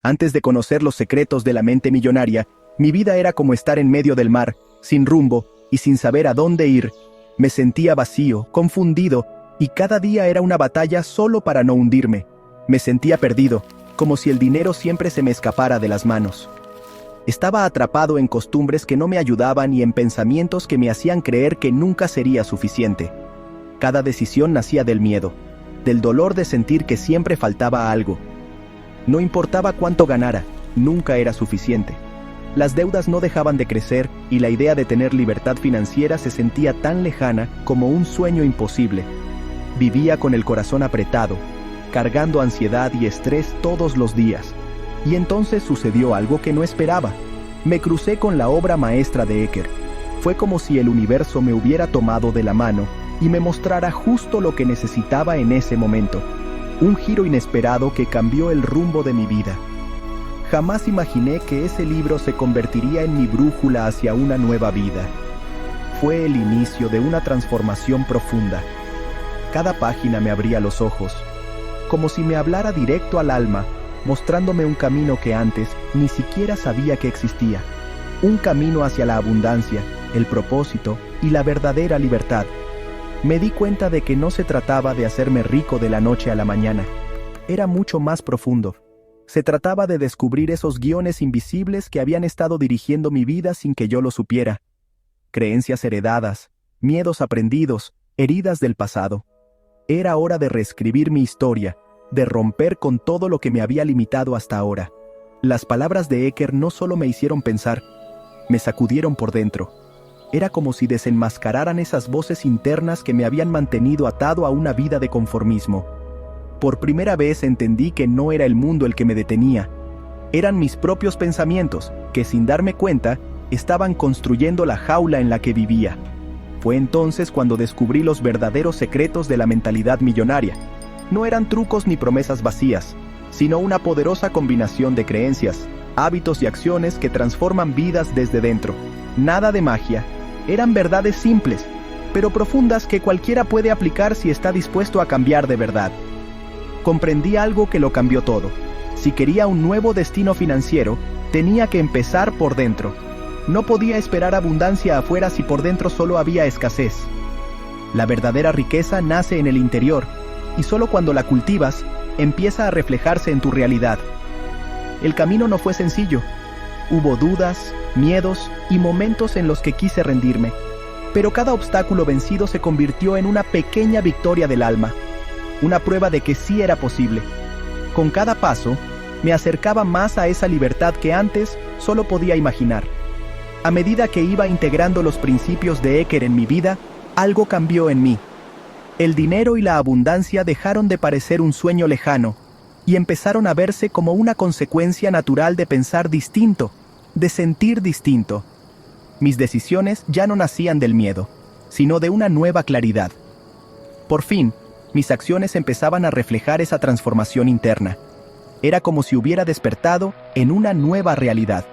Antes de conocer los secretos de la mente millonaria, mi vida era como estar en medio del mar, sin rumbo y sin saber a dónde ir. Me sentía vacío, confundido, y cada día era una batalla solo para no hundirme. Me sentía perdido, como si el dinero siempre se me escapara de las manos. Estaba atrapado en costumbres que no me ayudaban y en pensamientos que me hacían creer que nunca sería suficiente. Cada decisión nacía del miedo, del dolor de sentir que siempre faltaba algo. No importaba cuánto ganara, nunca era suficiente. Las deudas no dejaban de crecer y la idea de tener libertad financiera se sentía tan lejana como un sueño imposible. Vivía con el corazón apretado, cargando ansiedad y estrés todos los días. Y entonces sucedió algo que no esperaba. Me crucé con la obra maestra de Eker. Fue como si el universo me hubiera tomado de la mano y me mostrara justo lo que necesitaba en ese momento. Un giro inesperado que cambió el rumbo de mi vida. Jamás imaginé que ese libro se convertiría en mi brújula hacia una nueva vida. Fue el inicio de una transformación profunda. Cada página me abría los ojos, como si me hablara directo al alma, mostrándome un camino que antes ni siquiera sabía que existía. Un camino hacia la abundancia, el propósito y la verdadera libertad. Me di cuenta de que no se trataba de hacerme rico de la noche a la mañana. Era mucho más profundo. Se trataba de descubrir esos guiones invisibles que habían estado dirigiendo mi vida sin que yo lo supiera. Creencias heredadas, miedos aprendidos, heridas del pasado. Era hora de reescribir mi historia, de romper con todo lo que me había limitado hasta ahora. Las palabras de Eker no solo me hicieron pensar, me sacudieron por dentro. Era como si desenmascararan esas voces internas que me habían mantenido atado a una vida de conformismo. Por primera vez entendí que no era el mundo el que me detenía. Eran mis propios pensamientos, que sin darme cuenta, estaban construyendo la jaula en la que vivía. Fue entonces cuando descubrí los verdaderos secretos de la mentalidad millonaria. No eran trucos ni promesas vacías, sino una poderosa combinación de creencias, hábitos y acciones que transforman vidas desde dentro. Nada de magia. Eran verdades simples, pero profundas que cualquiera puede aplicar si está dispuesto a cambiar de verdad. Comprendí algo que lo cambió todo. Si quería un nuevo destino financiero, tenía que empezar por dentro. No podía esperar abundancia afuera si por dentro solo había escasez. La verdadera riqueza nace en el interior, y solo cuando la cultivas, empieza a reflejarse en tu realidad. El camino no fue sencillo. Hubo dudas, miedos y momentos en los que quise rendirme, pero cada obstáculo vencido se convirtió en una pequeña victoria del alma, una prueba de que sí era posible. Con cada paso, me acercaba más a esa libertad que antes solo podía imaginar. A medida que iba integrando los principios de Eker en mi vida, algo cambió en mí. El dinero y la abundancia dejaron de parecer un sueño lejano y empezaron a verse como una consecuencia natural de pensar distinto, de sentir distinto. Mis decisiones ya no nacían del miedo, sino de una nueva claridad. Por fin, mis acciones empezaban a reflejar esa transformación interna. Era como si hubiera despertado en una nueva realidad.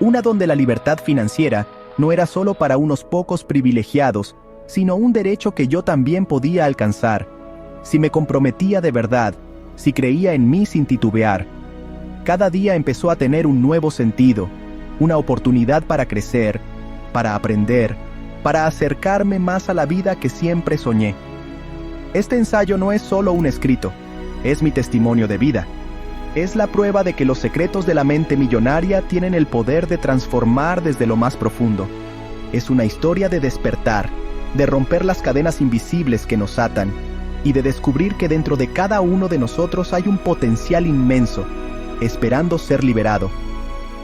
Una donde la libertad financiera no era solo para unos pocos privilegiados, sino un derecho que yo también podía alcanzar, si me comprometía de verdad, si creía en mí sin titubear. Cada día empezó a tener un nuevo sentido, una oportunidad para crecer, para aprender, para acercarme más a la vida que siempre soñé. Este ensayo no es solo un escrito, es mi testimonio de vida. Es la prueba de que los secretos de la mente millonaria tienen el poder de transformar desde lo más profundo. Es una historia de despertar, de romper las cadenas invisibles que nos atan, y de descubrir que dentro de cada uno de nosotros hay un potencial inmenso, esperando ser liberado.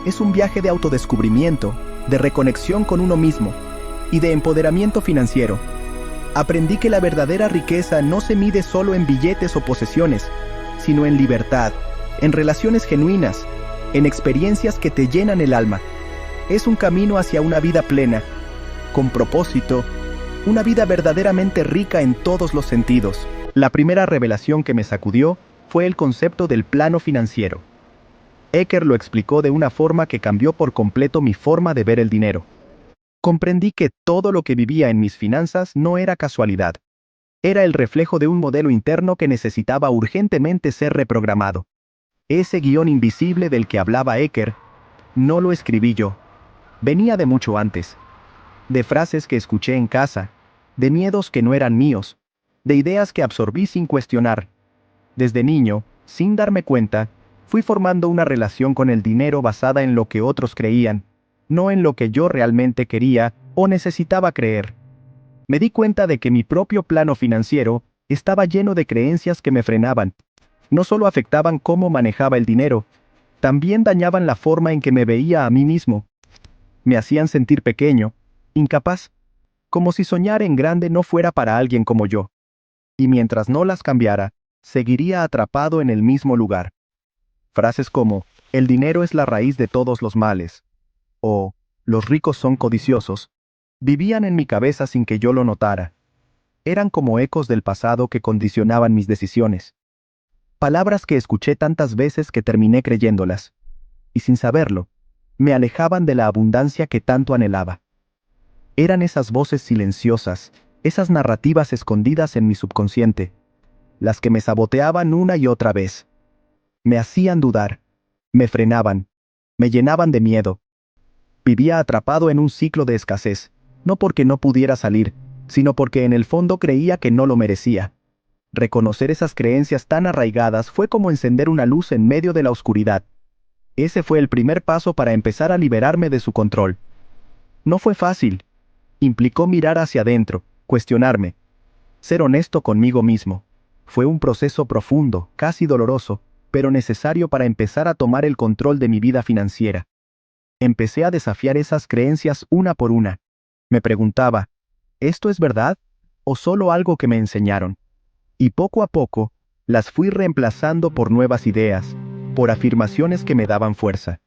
Es un viaje de autodescubrimiento, de reconexión con uno mismo, y de empoderamiento financiero. Aprendí que la verdadera riqueza no se mide solo en billetes o posesiones, sino en libertad, en relaciones genuinas, en experiencias que te llenan el alma. Es un camino hacia una vida plena, con propósito, una vida verdaderamente rica en todos los sentidos. La primera revelación que me sacudió fue el concepto del plano financiero. Eker lo explicó de una forma que cambió por completo mi forma de ver el dinero. Comprendí que todo lo que vivía en mis finanzas no era casualidad. Era el reflejo de un modelo interno que necesitaba urgentemente ser reprogramado. Ese guión invisible del que hablaba Ecker, no lo escribí yo. Venía de mucho antes. De frases que escuché en casa, de miedos que no eran míos, de ideas que absorbí sin cuestionar. Desde niño, sin darme cuenta, fui formando una relación con el dinero basada en lo que otros creían, no en lo que yo realmente quería o necesitaba creer. Me di cuenta de que mi propio plano financiero estaba lleno de creencias que me frenaban. No solo afectaban cómo manejaba el dinero, también dañaban la forma en que me veía a mí mismo. Me hacían sentir pequeño, incapaz, como si soñar en grande no fuera para alguien como yo. Y mientras no las cambiara, seguiría atrapado en el mismo lugar. Frases como, el dinero es la raíz de todos los males, o, los ricos son codiciosos, vivían en mi cabeza sin que yo lo notara. Eran como ecos del pasado que condicionaban mis decisiones. Palabras que escuché tantas veces que terminé creyéndolas. Y sin saberlo, me alejaban de la abundancia que tanto anhelaba. Eran esas voces silenciosas, esas narrativas escondidas en mi subconsciente, las que me saboteaban una y otra vez. Me hacían dudar, me frenaban, me llenaban de miedo. Vivía atrapado en un ciclo de escasez, no porque no pudiera salir, sino porque en el fondo creía que no lo merecía. Reconocer esas creencias tan arraigadas fue como encender una luz en medio de la oscuridad. Ese fue el primer paso para empezar a liberarme de su control. No fue fácil. Implicó mirar hacia adentro, cuestionarme, ser honesto conmigo mismo. Fue un proceso profundo, casi doloroso, pero necesario para empezar a tomar el control de mi vida financiera. Empecé a desafiar esas creencias una por una. Me preguntaba, ¿esto es verdad? ¿O solo algo que me enseñaron? Y poco a poco, las fui reemplazando por nuevas ideas, por afirmaciones que me daban fuerza.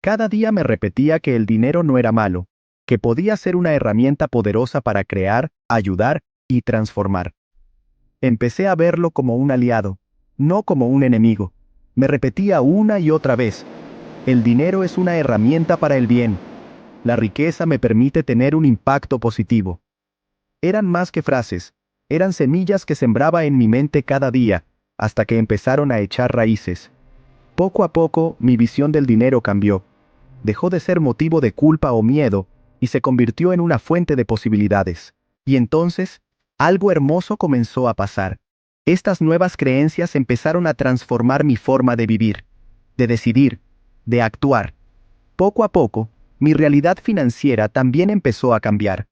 Cada día me repetía que el dinero no era malo, que podía ser una herramienta poderosa para crear, ayudar y transformar. Empecé a verlo como un aliado, no como un enemigo. Me repetía una y otra vez, el dinero es una herramienta para el bien. La riqueza me permite tener un impacto positivo. Eran más que frases, eran semillas que sembraba en mi mente cada día, hasta que empezaron a echar raíces. Poco a poco, mi visión del dinero cambió. Dejó de ser motivo de culpa o miedo, y se convirtió en una fuente de posibilidades. Y entonces, algo hermoso comenzó a pasar. Estas nuevas creencias empezaron a transformar mi forma de vivir, de decidir, de actuar. Poco a poco, mi realidad financiera también empezó a cambiar.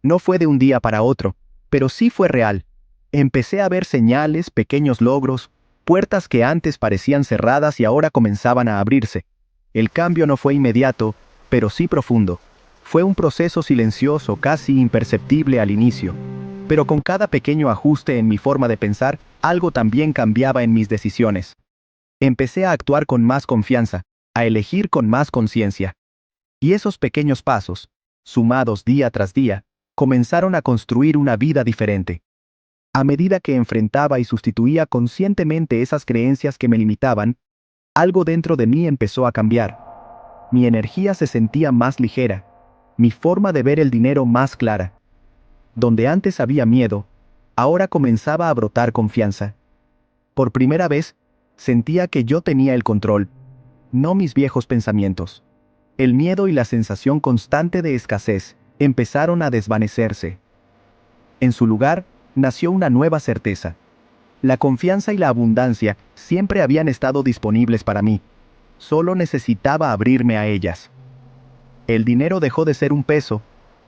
No fue de un día para otro, pero sí fue real. Empecé a ver señales, pequeños logros, puertas que antes parecían cerradas y ahora comenzaban a abrirse. El cambio no fue inmediato, pero sí profundo. Fue un proceso silencioso, casi imperceptible al inicio. Pero con cada pequeño ajuste en mi forma de pensar, algo también cambiaba en mis decisiones. Empecé a actuar con más confianza, a elegir con más conciencia. Y esos pequeños pasos, sumados día tras día, comenzaron a construir una vida diferente. A medida que enfrentaba y sustituía conscientemente esas creencias que me limitaban, algo dentro de mí empezó a cambiar. Mi energía se sentía más ligera, mi forma de ver el dinero más clara. Donde antes había miedo, ahora comenzaba a brotar confianza. Por primera vez, sentía que yo tenía el control, no mis viejos pensamientos. El miedo y la sensación constante de escasez empezaron a desvanecerse. En su lugar, nació una nueva certeza. La confianza y la abundancia siempre habían estado disponibles para mí. Solo necesitaba abrirme a ellas. El dinero dejó de ser un peso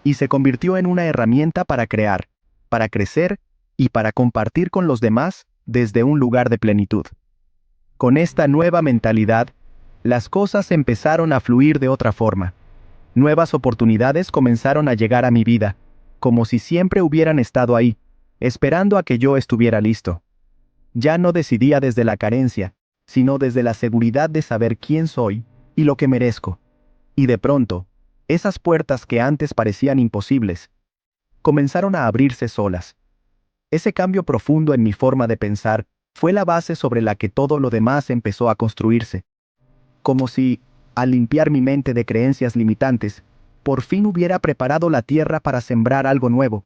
y se convirtió en una herramienta para crear, para crecer y para compartir con los demás desde un lugar de plenitud. Con esta nueva mentalidad, las cosas empezaron a fluir de otra forma. Nuevas oportunidades comenzaron a llegar a mi vida, como si siempre hubieran estado ahí, esperando a que yo estuviera listo. Ya no decidía desde la carencia, sino desde la seguridad de saber quién soy y lo que merezco. Y de pronto, esas puertas que antes parecían imposibles, comenzaron a abrirse solas. Ese cambio profundo en mi forma de pensar fue la base sobre la que todo lo demás empezó a construirse. Como si, al limpiar mi mente de creencias limitantes, por fin hubiera preparado la tierra para sembrar algo nuevo.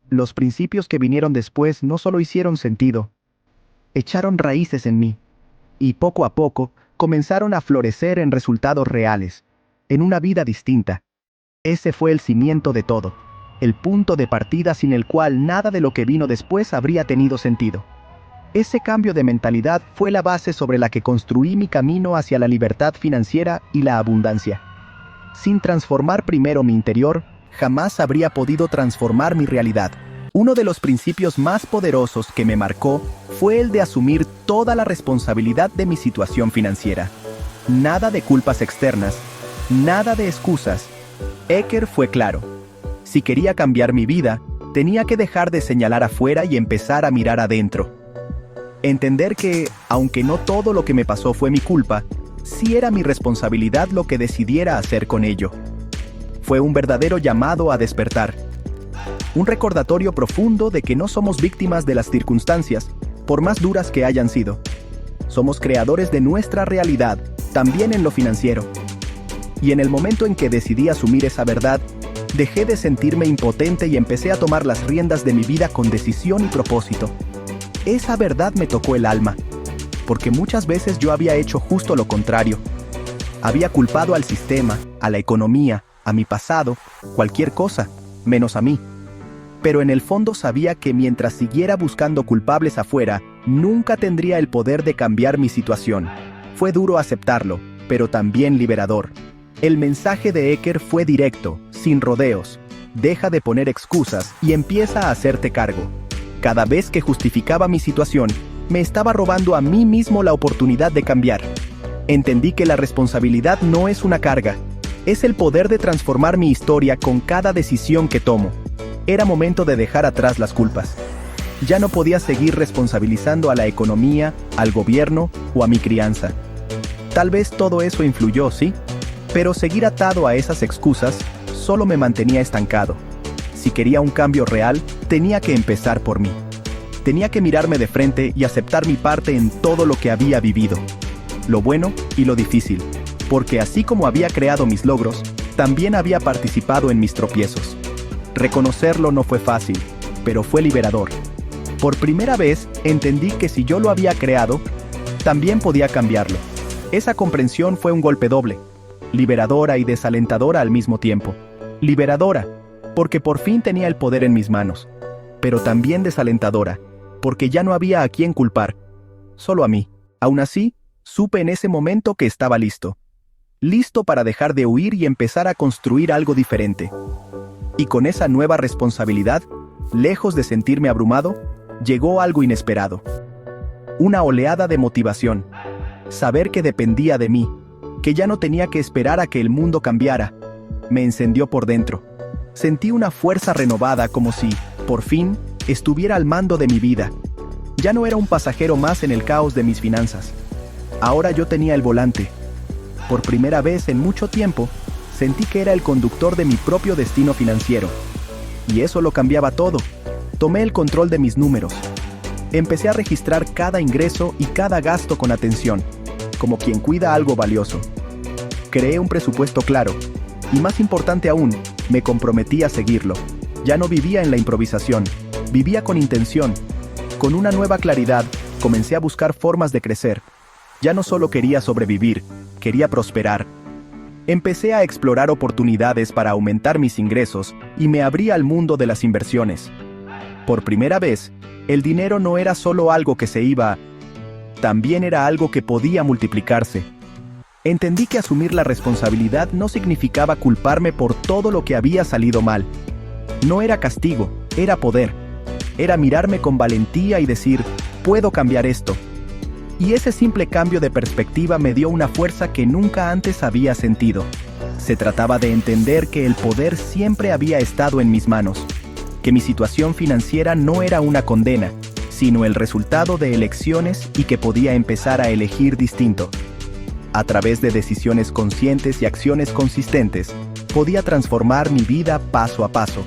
Los principios que vinieron después no solo hicieron sentido, echaron raíces en mí. y poco a poco comenzaron a florecer en resultados reales, en una vida distinta. Ese fue el cimiento de todo, el punto de partida sin el cual nada de lo que vino después habría tenido sentido. Ese cambio de mentalidad fue la base sobre la que construí mi camino hacia la libertad financiera y la abundancia. Sin transformar primero mi interior, jamás habría podido transformar mi realidad. Uno de los principios más poderosos que me marcó fue el de asumir toda la responsabilidad de mi situación financiera. Nada de culpas externas, nada de excusas. Eker fue claro. Si quería cambiar mi vida, tenía que dejar de señalar afuera y empezar a mirar adentro. Entender que, aunque no todo lo que me pasó fue mi culpa, sí era mi responsabilidad lo que decidiera hacer con ello. Fue un verdadero llamado a despertar. Un recordatorio profundo de que no somos víctimas de las circunstancias, por más duras que hayan sido. Somos creadores de nuestra realidad, también en lo financiero. Y en el momento en que decidí asumir esa verdad, dejé de sentirme impotente y empecé a tomar las riendas de mi vida con decisión y propósito. Esa verdad me tocó el alma, porque muchas veces yo había hecho justo lo contrario. Había culpado al sistema, a la economía, a mi pasado, cualquier cosa, menos a mí. Pero en el fondo sabía que mientras siguiera buscando culpables afuera, nunca tendría el poder de cambiar mi situación. Fue duro aceptarlo, pero también liberador. El mensaje de Eker fue directo, sin rodeos. Deja de poner excusas y empieza a hacerte cargo. Cada vez que justificaba mi situación, me estaba robando a mí mismo la oportunidad de cambiar. Entendí que la responsabilidad no es una carga, es el poder de transformar mi historia con cada decisión que tomo. Era momento de dejar atrás las culpas. Ya no podía seguir responsabilizando a la economía, al gobierno o a mi crianza. Tal vez todo eso influyó, sí, pero seguir atado a esas excusas solo me mantenía estancado. Si quería un cambio real, tenía que empezar por mí. Tenía que mirarme de frente y aceptar mi parte en todo lo que había vivido. Lo bueno y lo difícil, porque así como había creado mis logros, también había participado en mis tropiezos. Reconocerlo no fue fácil, pero fue liberador. Por primera vez entendí que si yo lo había creado, también podía cambiarlo. Esa comprensión fue un golpe doble, liberadora y desalentadora al mismo tiempo. Liberadora, porque por fin tenía el poder en mis manos, pero también desalentadora, porque ya no había a quién culpar, solo a mí. Aún así, supe en ese momento que estaba listo. Listo para dejar de huir y empezar a construir algo diferente. Y con esa nueva responsabilidad, lejos de sentirme abrumado, llegó algo inesperado. Una oleada de motivación. Saber que dependía de mí, que ya no tenía que esperar a que el mundo cambiara, me encendió por dentro. Sentí una fuerza renovada como si, por fin, estuviera al mando de mi vida. Ya no era un pasajero más en el caos de mis finanzas. Ahora yo tenía el volante. Por primera vez en mucho tiempo, sentí que era el conductor de mi propio destino financiero. Y eso lo cambiaba todo. Tomé el control de mis números. Empecé a registrar cada ingreso y cada gasto con atención, como quien cuida algo valioso. Creé un presupuesto claro, y más importante aún, me comprometí a seguirlo. Ya no vivía en la improvisación, vivía con intención. Con una nueva claridad, comencé a buscar formas de crecer. Ya no solo quería sobrevivir, quería prosperar. Empecé a explorar oportunidades para aumentar mis ingresos y me abrí al mundo de las inversiones. Por primera vez, el dinero no era solo algo que se iba, también era algo que podía multiplicarse. Entendí que asumir la responsabilidad no significaba culparme por todo lo que había salido mal. No era castigo, era poder. Era mirarme con valentía y decir, puedo cambiar esto. Y ese simple cambio de perspectiva me dio una fuerza que nunca antes había sentido. Se trataba de entender que el poder siempre había estado en mis manos, que mi situación financiera no era una condena, sino el resultado de elecciones y que podía empezar a elegir distinto. A través de decisiones conscientes y acciones consistentes, podía transformar mi vida paso a paso.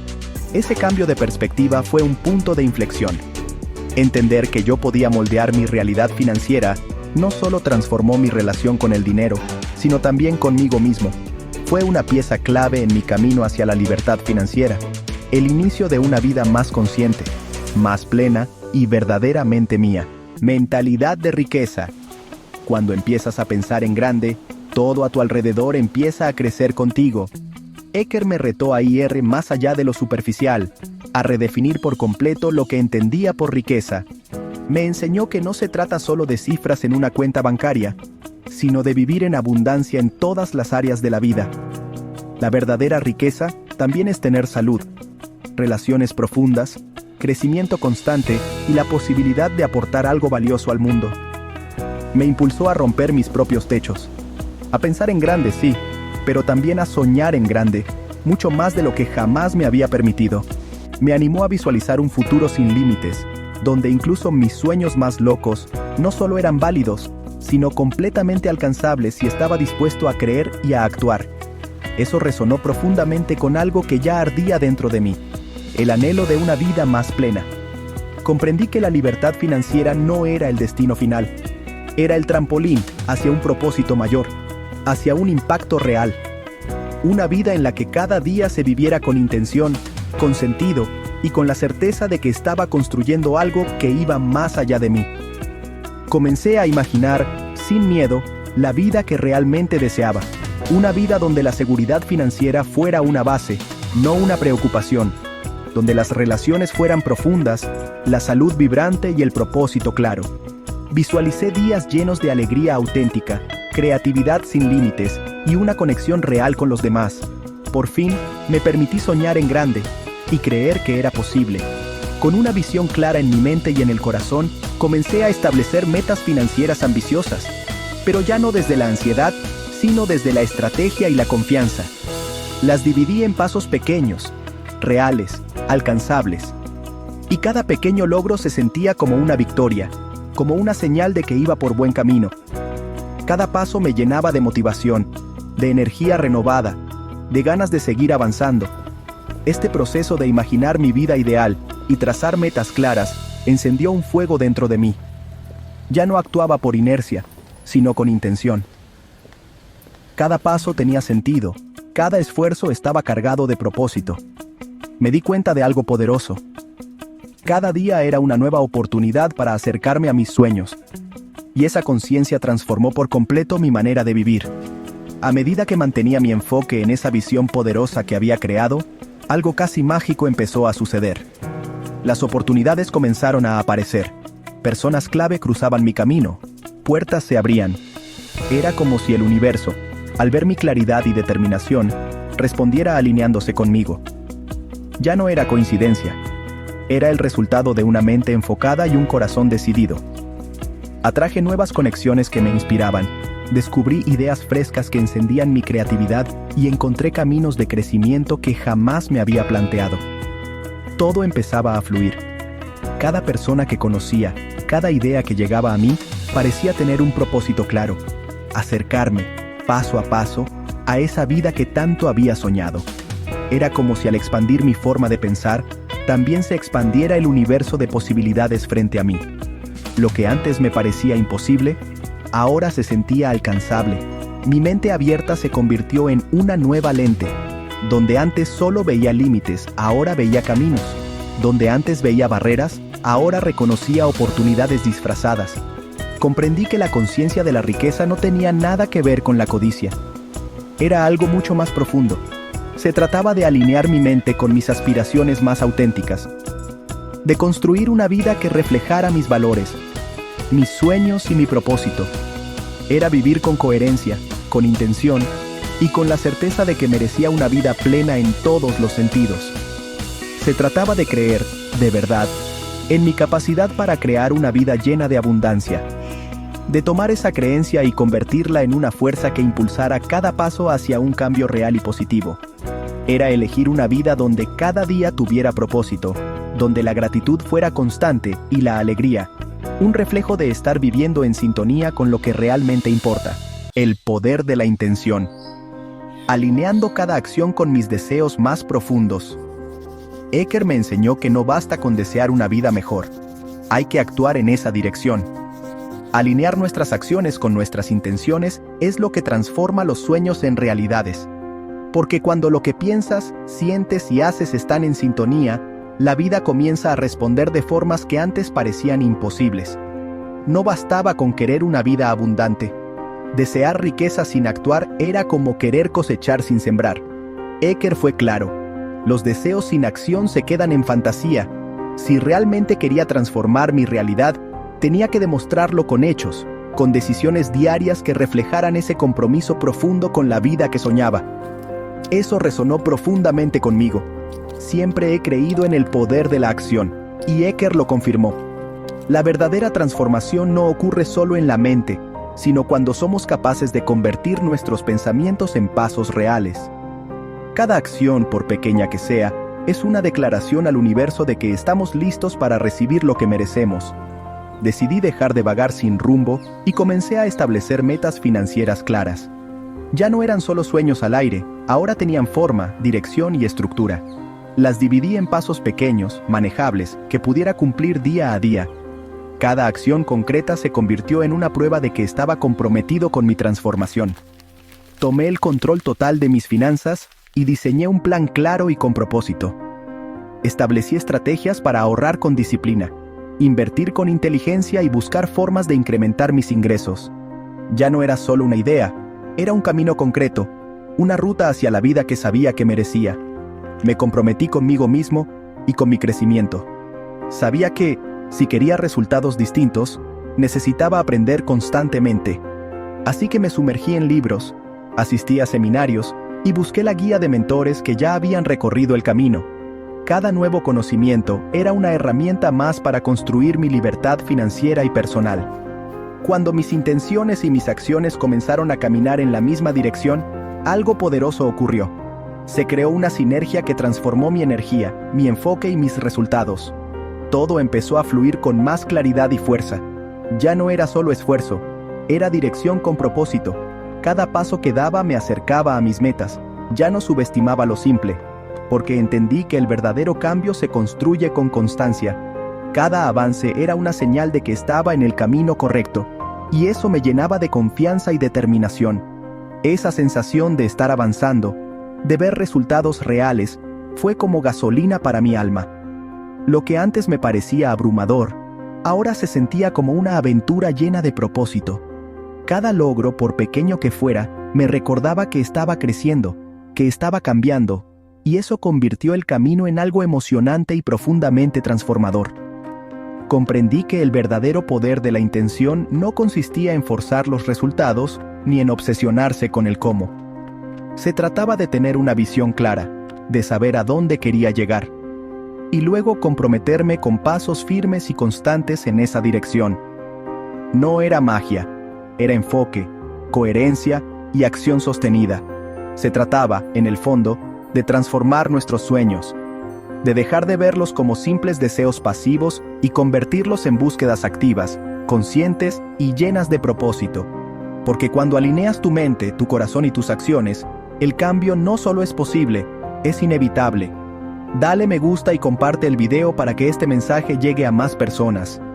Ese cambio de perspectiva fue un punto de inflexión. Entender que yo podía moldear mi realidad financiera no solo transformó mi relación con el dinero, sino también conmigo mismo. Fue una pieza clave en mi camino hacia la libertad financiera, el inicio de una vida más consciente, más plena y verdaderamente mía. Mentalidad de riqueza. cuando empiezas a pensar en grande, todo a tu alrededor empieza a crecer contigo. Eker me retó a ir más allá de lo superficial, a redefinir por completo lo que entendía por riqueza. Me enseñó que no se trata solo de cifras en una cuenta bancaria, sino de vivir en abundancia en todas las áreas de la vida. La verdadera riqueza también es tener salud, relaciones profundas, crecimiento constante y la posibilidad de aportar algo valioso al mundo. Me impulsó a romper mis propios techos, a pensar en grande, sí, pero también a soñar en grande, mucho más de lo que jamás me había permitido. Me animó a visualizar un futuro sin límites, donde incluso mis sueños más locos no solo eran válidos, sino completamente alcanzables si estaba dispuesto a creer y a actuar. Eso resonó profundamente con algo que ya ardía dentro de mí, el anhelo de una vida más plena. Comprendí que la libertad financiera no era el destino final, era el trampolín hacia un propósito mayor, hacia un impacto real. Una vida en la que cada día se viviera con intención, con sentido y con la certeza de que estaba construyendo algo que iba más allá de mí. Comencé a imaginar, sin miedo, la vida que realmente deseaba. Una vida donde la seguridad financiera fuera una base, no una preocupación. Donde las relaciones fueran profundas, la salud vibrante y el propósito claro. Visualicé días llenos de alegría auténtica, creatividad sin límites y una conexión real con los demás. Por fin, me permití soñar en grande y creer que era posible. Con una visión clara en mi mente y en el corazón, comencé a establecer metas financieras ambiciosas, pero ya no desde la ansiedad, sino desde la estrategia y la confianza. Las dividí en pasos pequeños, reales, alcanzables. Y cada pequeño logro se sentía como una victoria, como una señal de que iba por buen camino. Cada paso me llenaba de motivación, de energía renovada, de ganas de seguir avanzando. Este proceso de imaginar mi vida ideal y trazar metas claras encendió un fuego dentro de mí. Ya no actuaba por inercia, sino con intención. Cada paso tenía sentido, cada esfuerzo estaba cargado de propósito. Me di cuenta de algo poderoso. Cada día era una nueva oportunidad para acercarme a mis sueños. Y esa conciencia transformó por completo mi manera de vivir. A medida que mantenía mi enfoque en esa visión poderosa que había creado, algo casi mágico empezó a suceder. Las oportunidades comenzaron a aparecer. Personas clave cruzaban mi camino. Puertas se abrían. Era como si el universo, al ver mi claridad y determinación, respondiera alineándose conmigo. Ya no era coincidencia. Era el resultado de una mente enfocada y un corazón decidido. Atraje nuevas conexiones que me inspiraban. Descubrí ideas frescas que encendían mi creatividad y encontré caminos de crecimiento que jamás me había planteado. Todo empezaba a fluir. Cada persona que conocía, cada idea que llegaba a mí, parecía tener un propósito claro: acercarme, paso a paso, a esa vida que tanto había soñado. Era como si al expandir mi forma de pensar, también se expandiera el universo de posibilidades frente a mí. Lo que antes me parecía imposible, ahora se sentía alcanzable. Mi mente abierta se convirtió en una nueva lente. Donde antes solo veía límites, ahora veía caminos. Donde antes veía barreras, ahora reconocía oportunidades disfrazadas. Comprendí que la conciencia de la riqueza no tenía nada que ver con la codicia. Era algo mucho más profundo. Se trataba de alinear mi mente con mis aspiraciones más auténticas. De construir una vida que reflejara mis valores, mis sueños y mi propósito. Era vivir con coherencia, con intención y con la certeza de que merecía una vida plena en todos los sentidos. Se trataba de creer, de verdad, en mi capacidad para crear una vida llena de abundancia. De tomar esa creencia y convertirla en una fuerza que impulsara cada paso hacia un cambio real y positivo. Era elegir una vida donde cada día tuviera propósito, donde la gratitud fuera constante y la alegría, un reflejo de estar viviendo en sintonía con lo que realmente importa, el poder de la intención. Alineando cada acción con mis deseos más profundos. Eker me enseñó que no basta con desear una vida mejor, hay que actuar en esa dirección. Alinear nuestras acciones con nuestras intenciones es lo que transforma los sueños en realidades. Porque cuando lo que piensas, sientes y haces están en sintonía, la vida comienza a responder de formas que antes parecían imposibles. no bastaba con querer una vida abundante. Desear riqueza sin actuar era como querer cosechar sin sembrar. Eker fue claro: los deseos sin acción se quedan en fantasía. Si realmente quería transformar mi realidad, tenía que demostrarlo con hechos, con decisiones diarias que reflejaran ese compromiso profundo con la vida que soñaba. Eso resonó profundamente conmigo. Siempre he creído en el poder de la acción, y Eker lo confirmó. La verdadera transformación no ocurre solo en la mente, sino cuando somos capaces de convertir nuestros pensamientos en pasos reales. Cada acción, por pequeña que sea, es una declaración al universo de que estamos listos para recibir lo que merecemos. Decidí dejar de vagar sin rumbo y comencé a establecer metas financieras claras. Ya no eran solo sueños al aire, ahora tenían forma, dirección y estructura. Las dividí en pasos pequeños, manejables, que pudiera cumplir día a día. Cada acción concreta se convirtió en una prueba de que estaba comprometido con mi transformación. Tomé el control total de mis finanzas y diseñé un plan claro y con propósito. Establecí estrategias para ahorrar con disciplina, invertir con inteligencia y buscar formas de incrementar mis ingresos. Ya no era solo una idea, era un camino concreto, una ruta hacia la vida que sabía que merecía. Me comprometí conmigo mismo y con mi crecimiento. Sabía que, si quería resultados distintos, necesitaba aprender constantemente. Así que me sumergí en libros, asistí a seminarios y busqué la guía de mentores que ya habían recorrido el camino. Cada nuevo conocimiento era una herramienta más para construir mi libertad financiera y personal. Cuando mis intenciones y mis acciones comenzaron a caminar en la misma dirección, algo poderoso ocurrió. Se creó una sinergia que transformó mi energía, mi enfoque y mis resultados. Todo empezó a fluir con más claridad y fuerza. Ya no era solo esfuerzo, era dirección con propósito. Cada paso que daba me acercaba a mis metas. Ya no subestimaba lo simple, porque entendí que el verdadero cambio se construye con constancia. Cada avance era una señal de que estaba en el camino correcto, y eso me llenaba de confianza y determinación. Esa sensación de estar avanzando, de ver resultados reales, fue como gasolina para mi alma. Lo que antes me parecía abrumador, ahora se sentía como una aventura llena de propósito. Cada logro, por pequeño que fuera, me recordaba que estaba creciendo, que estaba cambiando, y eso convirtió el camino en algo emocionante y profundamente transformador. Comprendí que el verdadero poder de la intención no consistía en forzar los resultados, ni en obsesionarse con el cómo. Se trataba de tener una visión clara, de saber a dónde quería llegar, y luego comprometerme con pasos firmes y constantes en esa dirección. No era magia, era enfoque, coherencia y acción sostenida. Se trataba, en el fondo, de transformar nuestros sueños, de dejar de verlos como simples deseos pasivos y convertirlos en búsquedas activas, conscientes y llenas de propósito. Porque cuando alineas tu mente, tu corazón y tus acciones, el cambio no solo es posible, es inevitable. Dale me gusta y comparte el video para que este mensaje llegue a más personas.